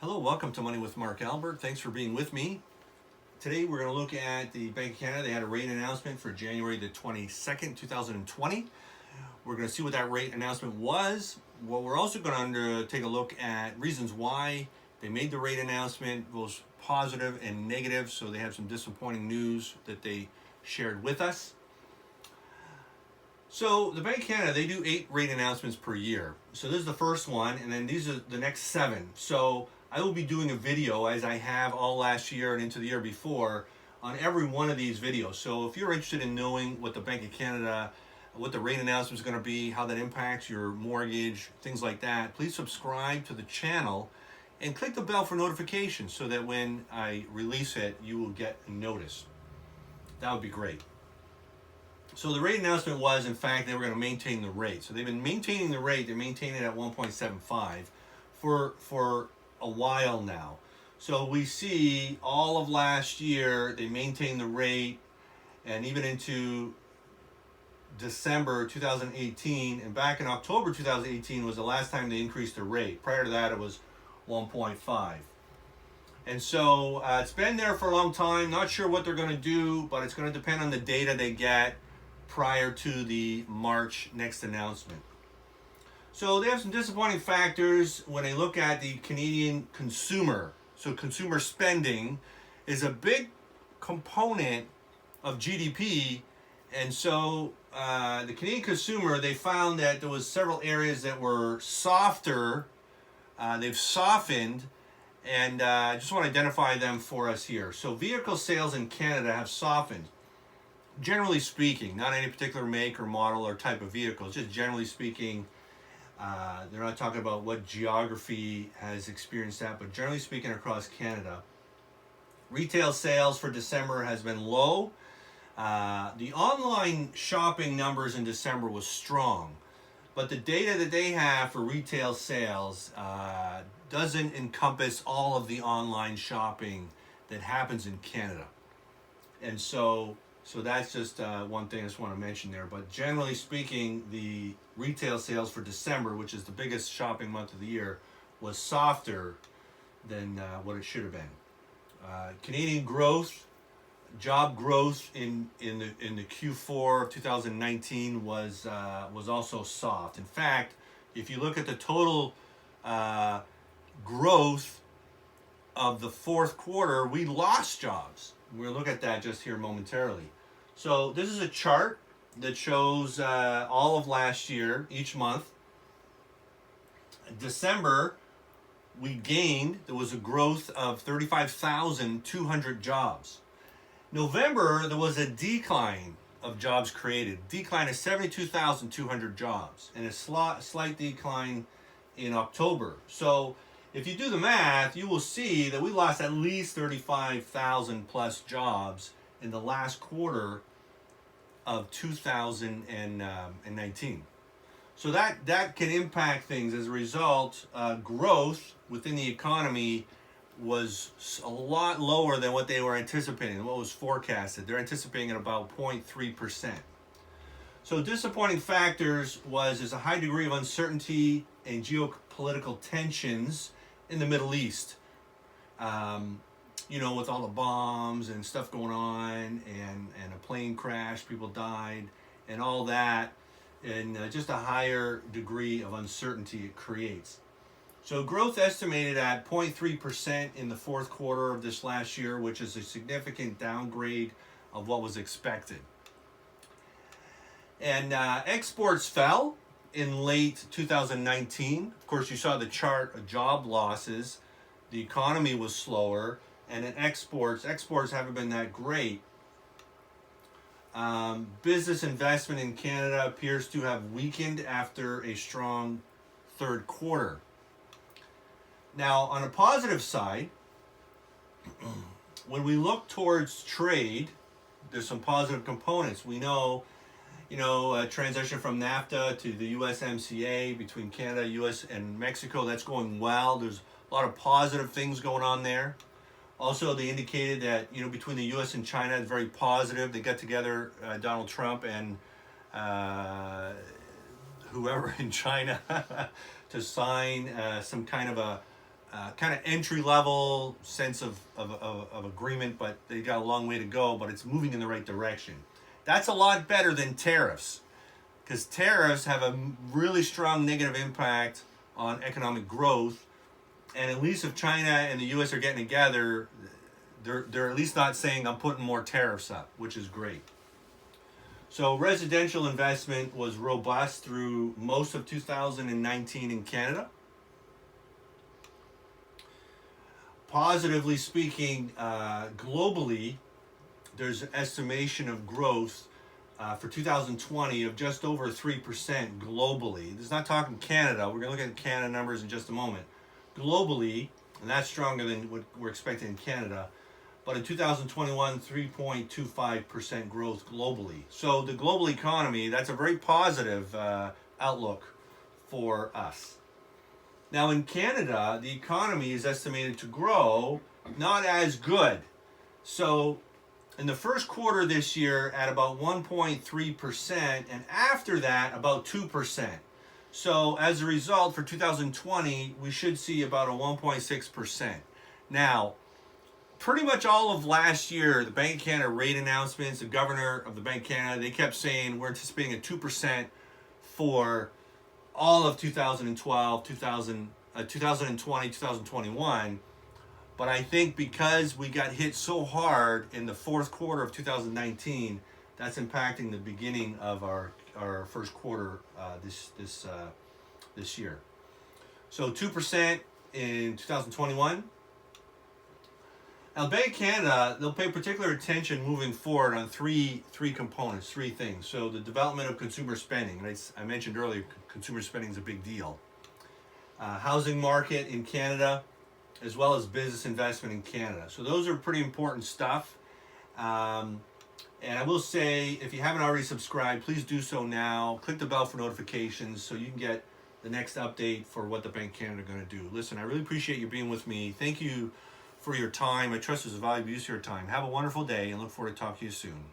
Hello, welcome to Money with Mark Albert. Thanks for being with me. Today we're going to look at the Bank of Canada. They had a rate announcement for January the 22nd, 2020. We're going to see what that rate announcement was. Well, we're also going to take a look at reasons why they made the rate announcement, both positive and negative. So they have some disappointing news that they shared with us. So the Bank of Canada, they do 8 rate announcements per year. So this is the first one, and then these are the next 7. So I will be doing a video, as I have all last year and into the year before, on every one of these videos. So if you're interested in knowing what the Bank of Canada, what the rate announcement is going to be, how that impacts your mortgage, things like that, please subscribe to the channel and click the bell for notifications so that when I release it, you will get a notice. That would be great. So the rate announcement was, in fact, they were going to maintain the rate. So they've been maintaining the rate. They're maintaining it at 1.75 for a while now. So we see all of last year they maintained the rate, and even into December 2018, and back in October 2018 was the last time they increased the rate. Prior to that, it was 1.5. And so it's been there for a long time. Not sure what they're going to do, but it's going to depend on the data they get prior to the March next announcement. So they have some disappointing factors when they look at the Canadian consumer. So consumer spending is a big component of GDP. And so the Canadian consumer, they found that there was several areas that were softer. They've softened, and I just want to identify them for us here. So vehicle sales in Canada have softened. Generally speaking, not any particular make or model or type of vehicle, just generally speaking. They're not talking about what geography has experienced that, but generally speaking across Canada. Retail sales for December has been low. The online shopping numbers in December was strong, but the data that they have for retail sales doesn't encompass all of the online shopping that happens in Canada. And so that's just one thing I just want to mention there. But generally speaking, the retail sales for December, which is the biggest shopping month of the year, was softer than what it should have been. Canadian growth, job growth in the Q4 of 2019 was also soft. In fact, if you look at the total growth of the fourth quarter, we lost jobs. We'll look at that just here momentarily. So this is a chart that shows all of last year, each month. December, we gained, there was a growth of 35,200 jobs. November, there was a decline of jobs created, decline of 72,200 jobs, and a slight decline in October. So if you do the math, you will see that we lost at least 35,000 plus jobs in the last quarter of 2019. So that can impact things. As a result, growth within the economy was a lot lower than what they were anticipating, what was forecasted. They're anticipating at about 0.3%. So disappointing factors is a high degree of uncertainty and geopolitical tensions in the Middle East. With all the bombs and stuff going on, and a plane crash, people died, and all that, and just a higher degree of uncertainty it creates. So growth estimated at 0.3% in the fourth quarter of this last year, which is a significant downgrade of what was expected. And exports fell in late 2019. Of course, you saw the chart of job losses. The economy was slower. And in exports haven't been that great. Business investment in Canada appears to have weakened after a strong third quarter. Now, on a positive side, when we look towards trade, there's some positive components. We know, a transition from NAFTA to the USMCA between Canada, US, and Mexico, that's going well. There's a lot of positive things going on there. Also, they indicated that, between the U.S. and China, it's very positive. They got together, Donald Trump and whoever in China, to sign some kind of kind of entry-level sense of agreement, but they got a long way to go, but it's moving in the right direction. That's a lot better than tariffs, because tariffs have a really strong negative impact on economic growth, and at least if China and the U.S. are getting together, they're at least not saying I'm putting more tariffs up, which is great. So residential investment was robust through most of 2019 in Canada. Positively speaking, globally, there's an estimation of growth for 2020 of just over 3% globally. This is not talking Canada. We're going to look at Canada numbers in just a moment. Globally, and that's stronger than what we're expecting in Canada, but in 2021, 3.25% growth globally. So the global economy, that's a very positive outlook for us. Now in Canada, the economy is estimated to grow not as good. So in the first quarter this year at about 1.3%, and after that about 2%. So as a result, for 2020, we should see about a 1.6%. Now, pretty much all of last year, the Bank of Canada rate announcements, the governor of the Bank of Canada, they kept saying we're anticipating a 2% for all of 2012, 2020, 2021. But I think because we got hit so hard in the fourth quarter of 2019, that's impacting the beginning of our first quarter this year. So 2% in 2021. Now, the Bank of Canada, they'll pay particular attention moving forward on three components, three things. So the development of consumer spending. I mentioned earlier, consumer spending is a big deal. Housing market in Canada, as well as business investment in Canada. So those are pretty important stuff. And I will say, if you haven't already subscribed, please do so now. Click the bell for notifications so you can get the next update for what the Bank of Canada are going to do. Listen, I really appreciate you being with me. Thank you for your time. I trust it's a valuable use of your time. Have a wonderful day and look forward to talking to you soon.